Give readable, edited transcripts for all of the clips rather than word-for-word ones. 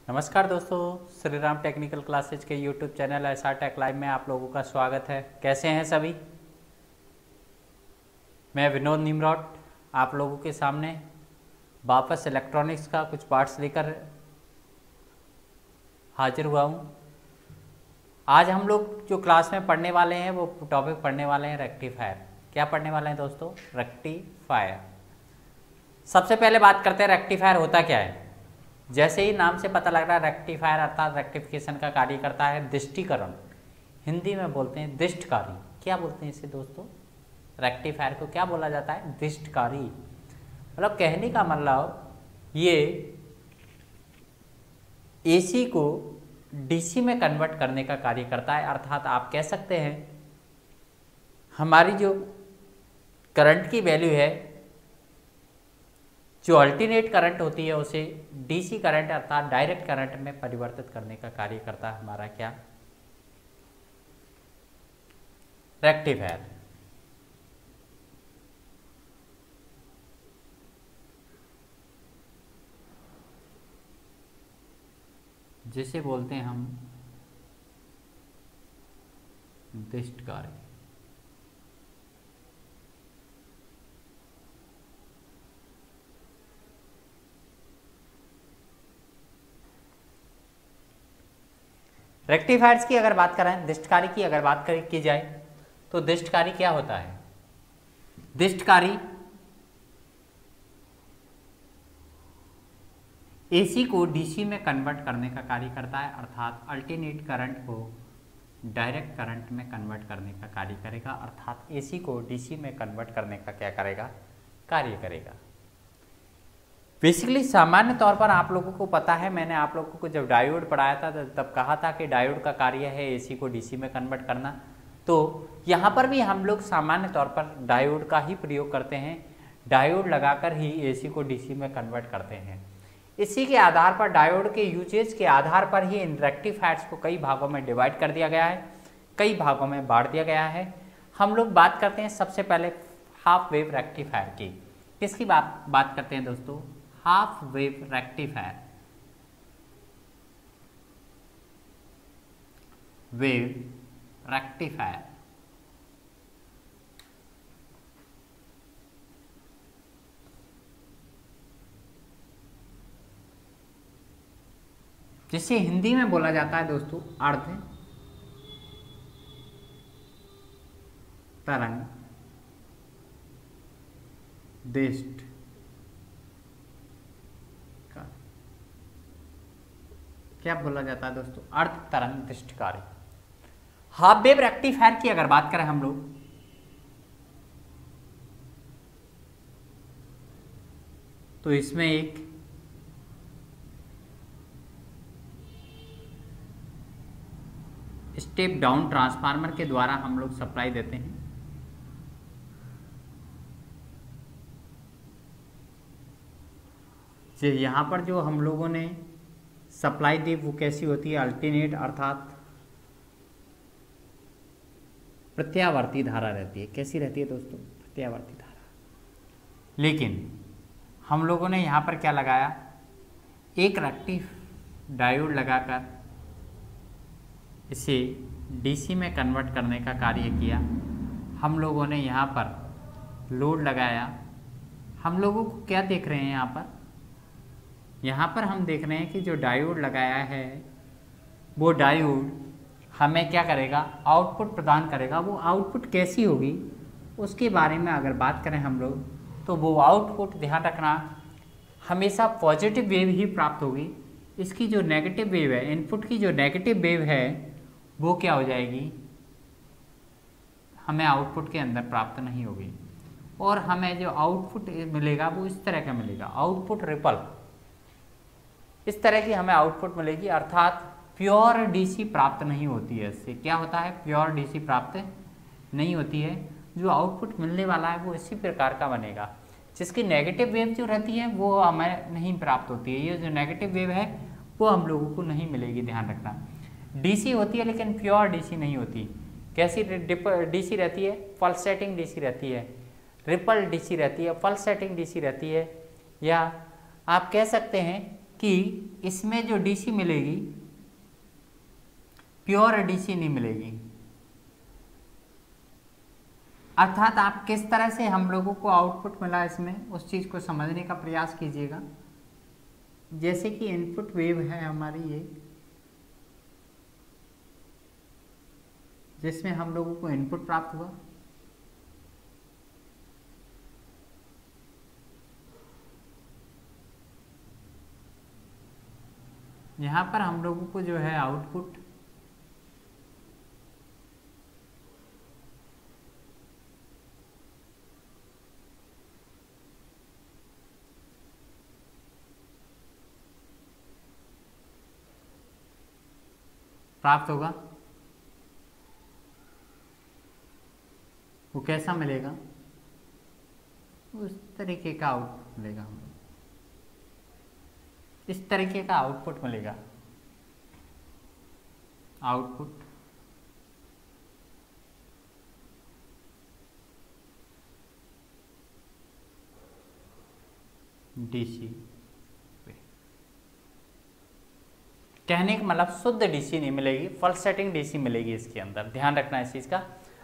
नमस्कार दोस्तों, Shri Ram technical classes के YouTube channel SR tech live में आप लोगों का स्वागत है। कैसे हैं सभी? मैं विनोद निमरौट आप लोगों के सामने वापस इलेक्ट्रॉनिक्स का कुछ पार्ट्स लेकर हाजिर हुआ हूं। आज हम लोग जो क्लास में पढ़ने वाले हैं वो टॉपिक पढ़ने वाले हैं रेक्टिफायर। क्या पढ़ने वाले हैं दोस्तों? रेक्टिफायर। सबसे पहले बात करते हैं रेक्टिफायर होता क्या है। जैसे ही नाम से पता लग रहा है, रेक्टिफायर अर्थात रेक्टिफिकेशन का कार्य करता है। दिष्टिकरण, हिंदी में बोलते हैं दिष्टकारी। क्या बोलते हैं इसे दोस्तों? रेक्टिफायर को क्या बोला जाता है? दिष्टकारी। मतलब कहने का मतलब ये एसी को डीसी में कन्वर्ट करने का कार्य करता है। अर्थात आप कह सकते हैं हमारी जो करंट की वैल्यू है, जो अल्टरनेट करंट होती है, उसे डीसी करंट अर्थात डायरेक्ट करंट में परिवर्तित करने का कार्य करता है हमारा क्या? रेक्टिफायर। जिसे बोलते हैं हम दिष्टकारी। रेक्टिफायर्स की अगर बात करें, दिष्टकारी की अगर बात की जाए तो दिष्टकारी क्या होता है? दिष्टकारी एसी को डीसी में कन्वर्ट करने का कार्य करता है। अर्थात अल्टरनेट करंट को डायरेक्ट करंट में कन्वर्ट करने का कार्य करेगा। अर्थात एसी को डीसी में कन्वर्ट करने का क्या करेगा? कार्य करेगा। बेसिकली सामान्य तौर पर आप लोगों को पता है, मैंने आप लोगों को जब डायोड पढ़ाया था तब कहा था कि डायोड का कार्य है एसी को डीसी में कन्वर्ट करना। तो यहाँ पर भी हम लोग सामान्य तौर पर डायोड का ही प्रयोग करते हैं। डायोड लगाकर ही एसी को डीसी में कन्वर्ट करते हैं। इसी के आधार पर, डायोड के यूजेज के आधार पर ही इन रेक्टिफायर्स को कई भागों में डिवाइड कर दिया गया है, कई भागों में बांट दिया गया है। हम लोग बात करते हैं सबसे पहले हाफ वेव रेक्टिफायर की। किसकी बात करते हैं दोस्तों? Half wave rectifier. Wave rectifier जिसे हिंदी में बोला जाता है दोस्तों अर्ध तरंग दिष्ट। क्या बोला जाता है दोस्तों? अर्ध तरंग दिष्टकारी। हाफ वेव रेक्टिफायर की अगर बात करें हम लोग, तो इसमें एक स्टेप डाउन ट्रांसफार्मर के द्वारा हम लोग सप्लाई देते हैं। यहां पर जो हम लोगों ने सप्लाई दी वो कैसी होती है? अल्टरनेट अर्थात प्रत्यावर्ती धारा रहती है। कैसी रहती है दोस्तों? प्रत्यावर्ती धारा। लेकिन हम लोगों ने यहाँ पर क्या लगाया? एक रेक्टिफ डायोड लगाकर इसे डीसी में कन्वर्ट करने का कार्य किया। हम लोगों ने यहाँ पर लोड लगाया। हम लोगों को क्या देख रहे हैं यहाँ पर? यहाँ पर हम देख रहे हैं कि जो डायोड लगाया है वो डायोड हमें क्या करेगा? आउटपुट प्रदान करेगा। वो आउटपुट कैसी होगी उसके बारे में अगर बात करें हम लोग, तो वो आउटपुट, ध्यान रखना, हमेशा पॉजिटिव वेव ही प्राप्त होगी। इसकी जो नेगेटिव वेव है, इनपुट की जो नेगेटिव वेव है, वो क्या हो जाएगी? हमें आउटपुट के अंदर प्राप्त नहीं होगी। और हमें जो आउटपुट मिलेगा वो इस तरह का मिलेगा, आउटपुट रिपल। इस तरह की हमें आउटपुट मिलेगी। अर्थात प्योर डीसी प्राप्त नहीं होती है। इससे क्या होता है? प्योर डीसी प्राप्त नहीं होती है। जो आउटपुट मिलने वाला है वो इसी प्रकार का बनेगा, जिसकी नेगेटिव वेव जो रहती है वो हमें नहीं प्राप्त होती है। ये जो नेगेटिव वेव है वो हम लोगों को नहीं मिलेगी। ध्यान रखना, डीसी होती है लेकिन प्योर डीसी नहीं होती। कैसी डीसी रहती है? पल्सेटिंग डीसी रहती है, रिपल डीसी रहती है, पल्सेटिंग डीसी रहती है, या आप कह सकते हैं कि इसमें जो डीसी मिलेगी प्योर डीसी नहीं मिलेगी। अर्थात आप किस तरह से हम लोगों को आउटपुट मिला इसमें उस चीज को समझने का प्रयास कीजिएगा। जैसे कि इनपुट वेव है हमारी ये, जिसमें हम लोगों को इनपुट प्राप्त हुआ, यहां पर हम लोगों को जो है आउटपुट प्राप्त होगा। वो कैसा मिलेगा? उस तरीके का आउटपुट मिलेगा हमें, इस तरीके का आउटपुट मिलेगा। आउटपुट डीसी, कहने का मतलब शुद्ध डीसी नहीं मिलेगी, पल्सेटिंग डीसी मिलेगी इसके अंदर। ध्यान रखना इस चीज़ का।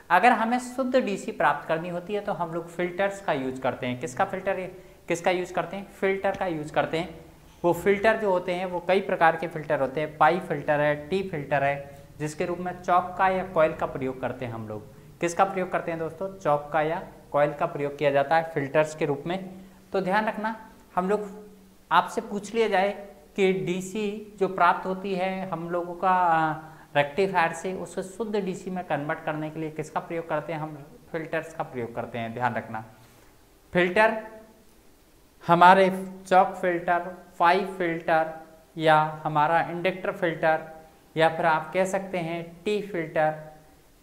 अगर हमें शुद्ध डीसी प्राप्त करनी होती है तो हम लोग फिल्टर्स का यूज करते हैं। किसका यूज करते हैं? फिल्टर का यूज करते हैं। वो फिल्टर जो होते हैं वो कई प्रकार के फिल्टर होते हैं। पाई फिल्टर है, टी फिल्टर है, जिसके रूप में चौक का या कॉइल का प्रयोग करते हैं हम लोग। किसका प्रयोग करते हैं दोस्तों? चौक का या कॉइल का प्रयोग किया जाता है फिल्टर्स के रूप में। तो ध्यान रखना, हम लोग आपसे पूछ लिया जाए कि डीसी जो प्राप्त होती है हम लोगों का रेक्टिफायर से, उसे शुद्ध डीसी में कन्वर्ट करने के लिए किसका प्रयोग करते हैं? हम फिल्टर्स का प्रयोग करते हैं। ध्यान रखना, फिल्टर हमारे चौक फिल्टर, पाई फिल्टर, या हमारा इंडक्टर फिल्टर, या फिर आप कह सकते हैं टी फिल्टर,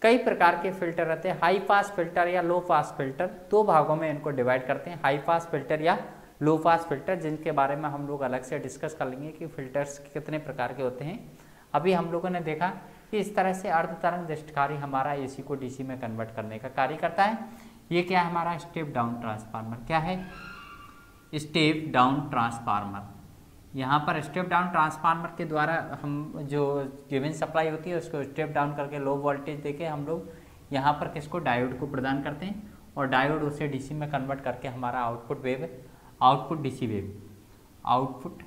कई प्रकार के फिल्टर रहते हैं। हाई पास फिल्टर या लो पास फिल्टर, दो भागों में इनको डिवाइड करते हैं, हाई पास फिल्टर या लो पास फिल्टर, जिनके बारे में हम लोग अलग से डिस्कस कर लेंगे कि फिल्टर्स कितने प्रकार के होते हैं। अभी हम लोगों ने देखा कि इस तरह से अर्ध तरंग दृष्टिकारी हमारा एसी को डीसी में कन्वर्ट करने का कार्य करता है। ये क्या है? हमारा स्टेप डाउन ट्रांसफार्मर। क्या है? Step down transformer. यहाँ पर स्टेप डाउन ट्रांसफार्मर के द्वारा हम जो गिवन सप्लाई होती है उसको स्टेप डाउन करके लो वोल्टेज देके हम लोग यहाँ पर किसको? डायोड को प्रदान करते हैं, और डायोड उसे डीसी में कन्वर्ट करके हमारा output wave, output DC wave, output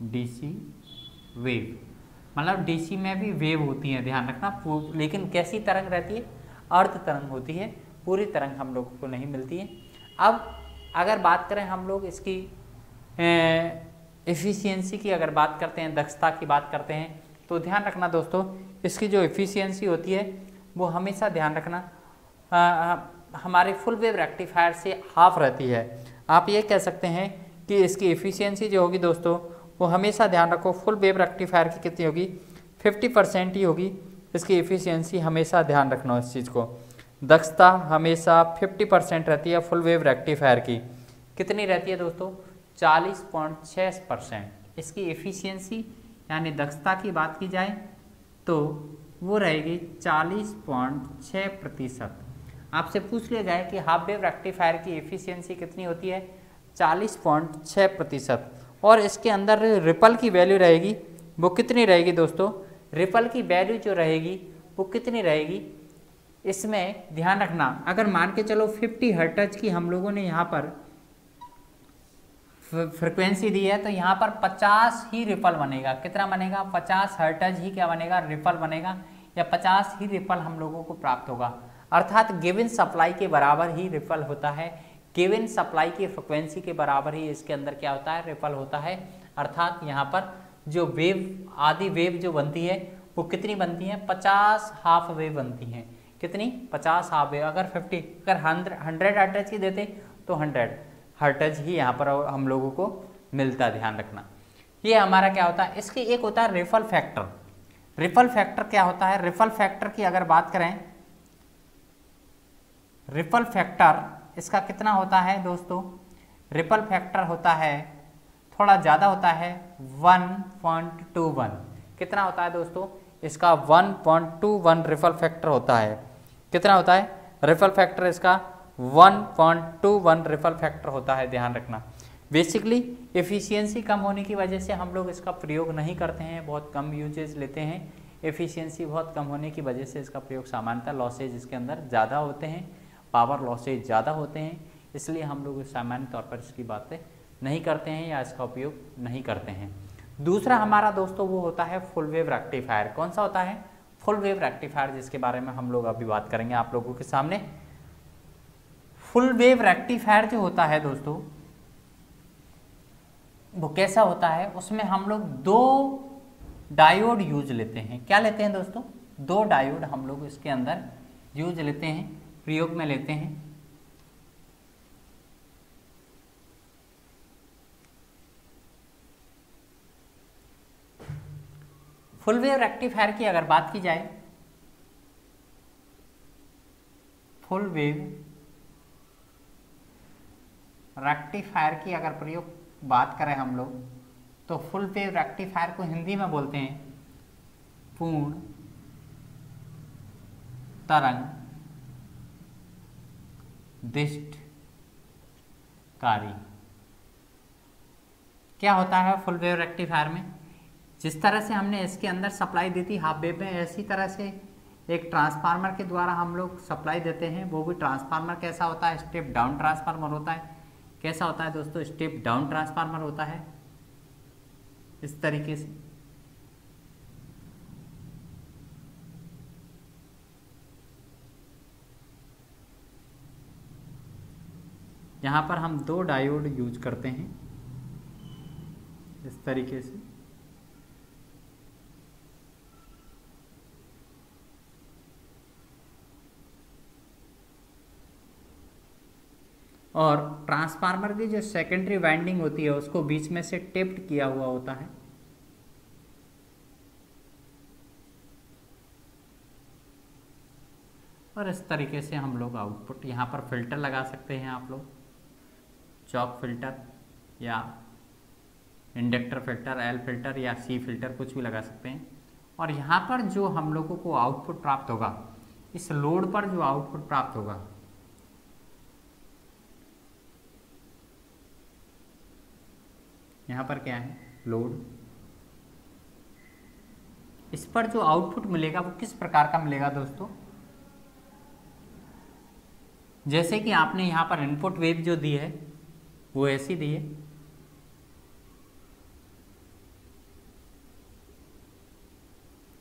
DC wave, मतलब डीसी में भी वेव होती है। ध्यान रखना, लेकिन कैसी तरंग रहती है? अर्ध तरंग होती है, पूरी तरंग हम लोगों को नहीं मिलती है। अब अगर बात करें हम लोग इसकी एफिशिएंसी की, अगर बात करते हैं, दक्षता की बात करते हैं, तो ध्यान रखना दोस्तों, इसकी जो एफिशिएंसी होती है वो हमेशा ध्यान रखना हमारे फुल वेव रेक्टिफायर से हाफ रहती है। आप ये कह सकते हैं कि इसकी एफिशिएंसी जो होगी दोस्तों वो हमेशा ध्यान रखो, फुल वेव रेक्टिफायर की कितनी होगी? 50% ही होगी इसकी एफिशिएंसी। हमेशा ध्यान रखना इस चीज़ को। दक्षता हमेशा 50% रहती है फुल वेव रेक्टिफायर की। कितनी रहती है दोस्तों? 40.6%। इसकी एफिशिएंसी यानी दक्षता की बात की जाए तो वो रहेगी 40.6%। आपसे पूछ लिया जाए कि हाफ वेव रेक्टिफायर की एफिशिएंसी कितनी होती है? 40.6%। और इसके अंदर रिपल की वैल्यू रहेगी, वो कितनी रहेगी दोस्तों? रिपल की वैल्यू जो रहेगी वो कितनी रहेगी? इसमें ध्यान रखना, अगर मान के चलो 50 हर्ट्ज की हम लोगों ने यहाँ पर फ्रिक्वेंसी दी है, तो यहाँ पर 50 ही रिपल बनेगा। कितना बनेगा? 50 हर्ट्ज ही क्या बनेगा? रिपल बनेगा, या 50 ही रिपल हम लोगों को प्राप्त होगा। अर्थात गिवन सप्लाई के बराबर ही रिपल होता है, गिवन सप्लाई की फ्रिक्वेंसी के बराबर ही इसके अंदर क्या होता है? रिपल होता है। अर्थात यहाँ पर जो वेव, आधी वेव जो बनती है वो कितनी बनती है? 50 हाफ वेव बनती हैं। कितनी? 50 हाफ वेव। अगर 100 हर्ट्ज की देते तो 100 हर्ट्ज ही यहाँ पर हम लोगों को मिलता। ध्यान रखना, ये हमारा क्या होता है? इसकी एक होता है रिपल फैक्टर। रिपल फैक्टर क्या होता है? रिपल फैक्टर की अगर बात करें, रिपल फैक्टर इसका कितना होता है दोस्तों? रिपल फैक्टर होता है, थोड़ा ज़्यादा होता है, 1.21। कितना होता है दोस्तों? इसका 1.21 रिपल फैक्टर होता है। कितना होता है? रिपल फैक्टर इसका 1.21 रिपल फैक्टर होता है। ध्यान रखना, बेसिकली एफिशिएंसी कम होने की वजह से हम लोग इसका प्रयोग नहीं करते हैं, बहुत कम यूजेज लेते हैं। एफिशिएंसी बहुत कम होने की वजह से इसका प्रयोग सामान्यतः लॉसेज इसके अंदर ज़्यादा होते हैं, पावर लॉसेज ज़्यादा होते हैं, इसलिए हम लोग सामान्य तौर पर इसकी बातें नहीं करते हैं या इसका उपयोग नहीं करते हैं। दूसरा हमारा दोस्तों वो होता है फुल वेव रेक्टिफायर। कौन सा होता है? फुल वेव रेक्टिफायर, जिसके बारे में हम लोग अभी बात करेंगे आप लोगों के सामने। फुल वेव रेक्टिफायर जो होता है दोस्तों वो कैसा होता है? उसमें हम लोग 2 डायोड यूज लेते हैं। क्या लेते हैं दोस्तों? 2 डायोड हम लोग इसके अंदर यूज लेते हैं, प्रयोग में लेते हैं। फुल वेव रेक्टिफायर की अगर बात की जाए, फुल वेव रेक्टिफायर की अगर प्रयोग बात करें हम लोग, तो फुल वेव रेक्टिफायर को हिंदी में बोलते हैं पूर्ण तरंग दिष्टकारी। क्या होता है फुल वेव रेक्टिफायर में? जिस तरह से हमने इसके अंदर सप्लाई दी थी हाफ वेव में, ऐसी तरह से एक ट्रांसफार्मर के द्वारा हम लोग सप्लाई देते हैं। वो भी ट्रांसफार्मर कैसा होता है? स्टेप डाउन ट्रांसफार्मर होता है। कैसा होता है दोस्तों? स्टेप डाउन ट्रांसफार्मर होता है इस तरीके से। यहाँ पर हम 2 डायोड यूज करते हैं इस तरीके से। और ट्रांसफार्मर की जो सेकेंडरी वाइंडिंग होती है उसको बीच में से टेप्ड किया हुआ होता है। और इस तरीके से हम लोग आउटपुट, यहाँ पर फिल्टर लगा सकते हैं आप लोग, चॉक फिल्टर या इंडक्टर फिल्टर, एल फिल्टर या सी फिल्टर, कुछ भी लगा सकते हैं। और यहाँ पर जो हम लोगों को आउटपुट प्राप्त होगा, इस लोड पर जो आउटपुट प्राप्त होगा, यहाँ पर क्या है? लोड। इस पर जो आउटपुट मिलेगा वो किस प्रकार का मिलेगा दोस्तों? जैसे कि आपने यहाँ पर इनपुट वेव जो दी है वो ऐसी दी है,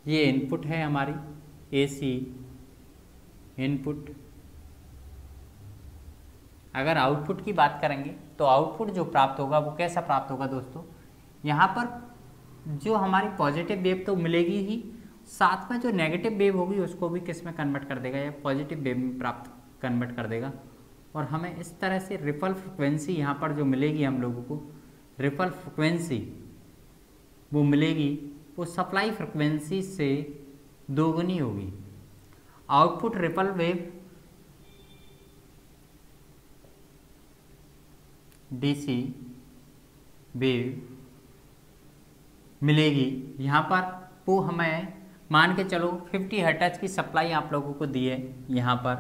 ये इनपुट है हमारी एसी इनपुट। अगर आउटपुट की बात करेंगे तो आउटपुट जो प्राप्त होगा वो कैसा प्राप्त होगा दोस्तों? यहाँ पर जो हमारी पॉजिटिव वेव तो मिलेगी ही, साथ में जो नेगेटिव वेव होगी उसको भी किस में कन्वर्ट कर देगा? या पॉजिटिव वेव में प्राप्त कन्वर्ट कर देगा। और हमें इस तरह से रिपल फ्रिक्वेंसी यहाँ पर जो मिलेगी हम लोगों को, रिपल फ्रिक्वेंसी वो मिलेगी, वो सप्लाई फ्रिक्वेंसी से दोगुनी होगी। Output ripple wave DC wave मिलेगी। यहाँ पर वो हमें मान के चलो 50 हर्ट्ज की सप्लाई आप लोगों को दी है यहाँ पर,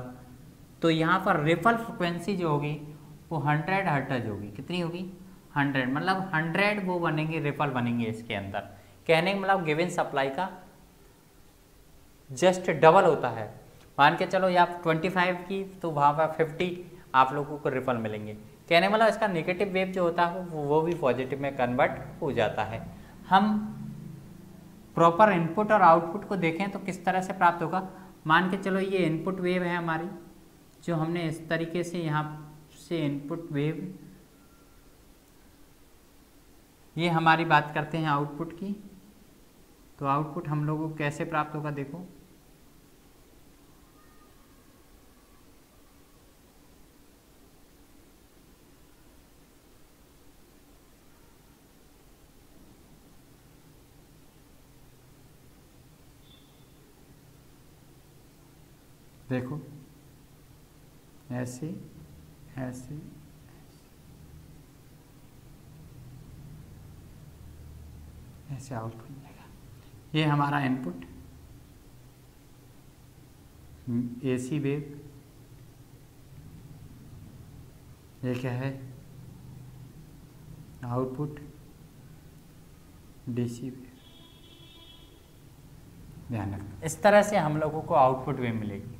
तो यहाँ पर रिपल फ्रिक्वेंसी जो होगी वो 100 हर्ट्ज होगी। कितनी होगी? 100, मतलब 100 वो बनेंगे, रिपल बनेंगे इसके अंदर। कहने का मतलब गिवन सप्लाई का जस्ट डबल होता है। मान के चलो या 25 की, तो वहाँ पर 50 आप लोगों को रिपल मिलेंगे। कहने मतलब इसका नेगेटिव वेव जो होता है वो भी पॉजिटिव में कन्वर्ट हो जाता है। हम प्रॉपर इनपुट और आउटपुट को देखें तो किस तरह से प्राप्त होगा। मान के चलो ये इनपुट वेव है हमारी, जो हमने इस तरीके से यहाँ से इनपुट वेव, ये हमारी बात करते हैं आउटपुट की। तो आउटपुट हम लोगों को कैसे प्राप्त होगा? देखो, देखो ऐसे ऐसे ऐसे आउटपुट मिलेगा। ये हमारा इनपुट एसी वेव, ये क्या है? आउटपुट डीसी वेव, ध्यान रखना। इस तरह से हम लोगों को आउटपुट वेव मिलेगी।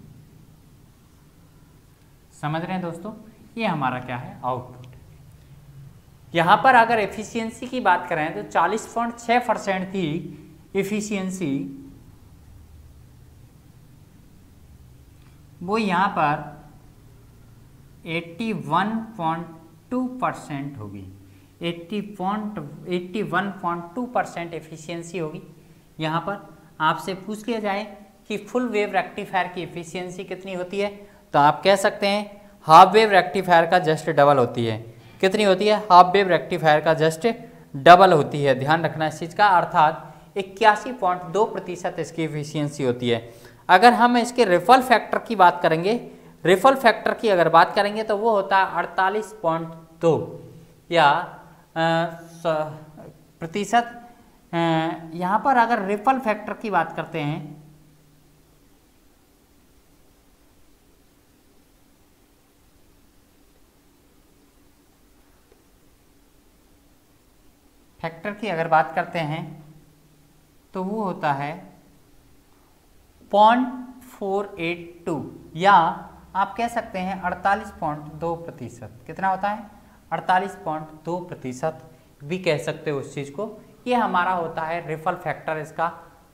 समझ रहे हैं दोस्तों, ये हमारा क्या है, आउटपुट। यहाँ पर अगर एफिशिएंसी की बात करें तो 40.6% की एफिशिएंसी वो यहाँ पर 81.2% होगी। 81.2% एफिशिएंसी होगी। यहाँ पर आपसे पूछ लिया जाए कि फुल वेव रेक्टिफायर की एफिशिएंसी कितनी होती है, तो आप कह सकते हैं हाफ वेव रेक्टिफायर का जस्ट डबल होती है। कितनी होती है, हाफ वेव रेक्टिफायर का जस्ट डबल होती है। ध्यान रखना इस चीज़ का, अर्थात 81.2% इसकी एफिशिएंसी होती है। अगर हम इसके रिपल फैक्टर की बात करेंगे, रिपल फैक्टर की अगर बात करेंगे तो वो होता है 48.2 या प्रतिशत। यहाँ पर अगर रिपल फैक्टर की बात करते हैं फैक्टर की अगर बात करते हैं तो वो होता है 0.482 या आप कह सकते हैं 48.2%। कितना होता है, 48.2% भी कह सकते हो उस चीज़ को। ये हमारा होता है रिपल फैक्टर इसका।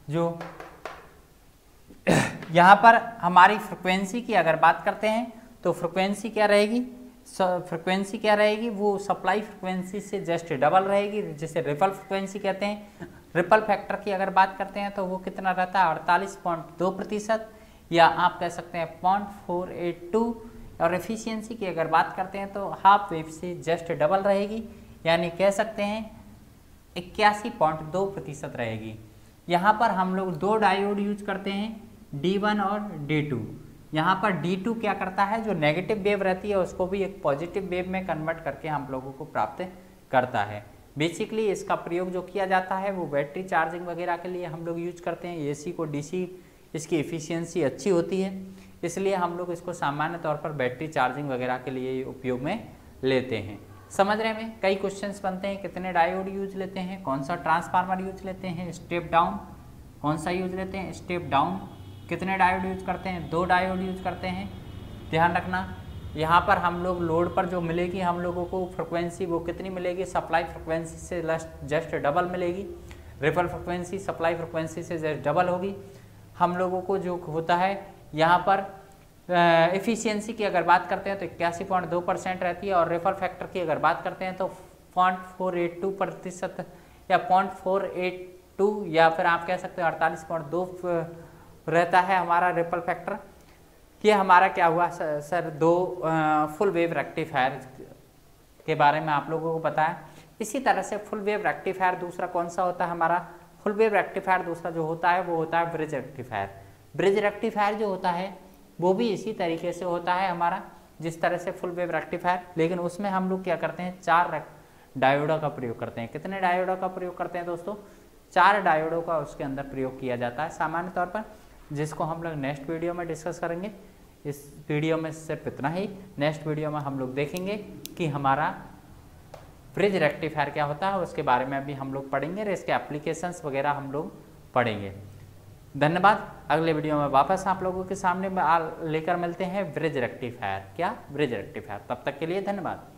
जो यहाँ पर हमारी फ्रिक्वेंसी की अगर बात करते हैं तो फ्रिक्वेंसी क्या रहेगी, फ्रिक्वेंसी क्या रहेगी, वो सप्लाई फ्रिक्वेंसी से जस्ट डबल रहेगी, जिसे रिपल फ्रिक्वेंसी कहते हैं। रिपल फैक्टर की अगर बात करते हैं तो वो कितना रहता है, 48.2% या आप कह सकते हैं 0.482। और एफिशिएंसी की अगर बात करते हैं तो हाफ वेव से जस्ट डबल रहेगी, यानी कह सकते हैं 81.2% रहेगी। यहाँ पर हम लोग दो डायोड यूज करते हैं, D1 और D2। यहाँ पर D2 क्या करता है, जो नेगेटिव वेव रहती है उसको भी एक पॉजिटिव वेव में कन्वर्ट करके हम लोगों को प्राप्त करता है। बेसिकली इसका प्रयोग जो किया जाता है वो बैटरी चार्जिंग वगैरह के लिए हम लोग यूज करते हैं। AC को DC इसकी एफिशिएंसी अच्छी होती है, इसलिए हम लोग इसको सामान्य तौर पर बैटरी चार्जिंग वगैरह के लिए उपयोग में लेते हैं। समझ रहे हैं, कई क्वेश्चंस बनते हैं, कितने डायोड यूज लेते हैं, कौन सा ट्रांसफार्मर यूज लेते हैं, स्टेप डाउन कौन सा यूज लेते हैं, स्टेप डाउन कितने डायोड यूज करते हैं, 2 डायोड यूज करते हैं। ध्यान रखना, यहाँ पर हम लोग लोड पर जो मिलेगी हम लोगों को फ्रिक्वेंसी वो कितनी मिलेगी, सप्लाई फ्रिक्वेंसी से जस्ट डबल मिलेगी। रिपल फ्रिक्वेंसी सप्लाई फ्रिक्वेंसी से जस्ट डबल होगी। हम लोगों को जो होता है यहाँ पर एफिशिएंसी की अगर बात करते हैं तो 81.2% रहती है, और रिपल फैक्टर की अगर बात करते हैं तो 0.482% या 0.482 या फिर आप कह सकते हैं 48.2 रहता है हमारा रिपल फैक्टर। ये हमारा क्या हुआ सर, दो फुल वेव रेक्टिफायर के बारे में आप लोगों को बताया। इसी तरह से फुल वेव रेक्टिफायर दूसरा कौन सा होता है हमारा, फुल वेव रेक्टिफायर दूसरा जो होता है वो होता है ब्रिज रेक्टिफायर। ब्रिज रेक्टिफायर जो होता है वो भी इसी तरीके से होता है हमारा जिस तरह से फुल वेव रेक्टिफायर, लेकिन उसमें हम लोग क्या करते हैं, 4 डायोडों का प्रयोग करते हैं। कितने डायोडों का प्रयोग करते हैं दोस्तों, 4 डायोडों का उसके अंदर प्रयोग किया जाता है सामान्य तौर पर, जिसको हम लोग नेक्स्ट वीडियो में डिस्कस करेंगे। इस वीडियो में सिर्फ इतना ही। नेक्स्ट वीडियो में हम लोग देखेंगे कि हमारा ब्रिज रेक्टिफायर क्या होता है, उसके बारे में अभी हम लोग पढ़ेंगे और इसके एप्लीकेशंस वगैरह हम लोग पढ़ेंगे। धन्यवाद। अगले वीडियो में वापस आप लोगों के सामने लेकर मिलते हैं ब्रिज रेक्टिफायर। क्या, ब्रिज रेक्टिफायर। तब तक के लिए धन्यवाद।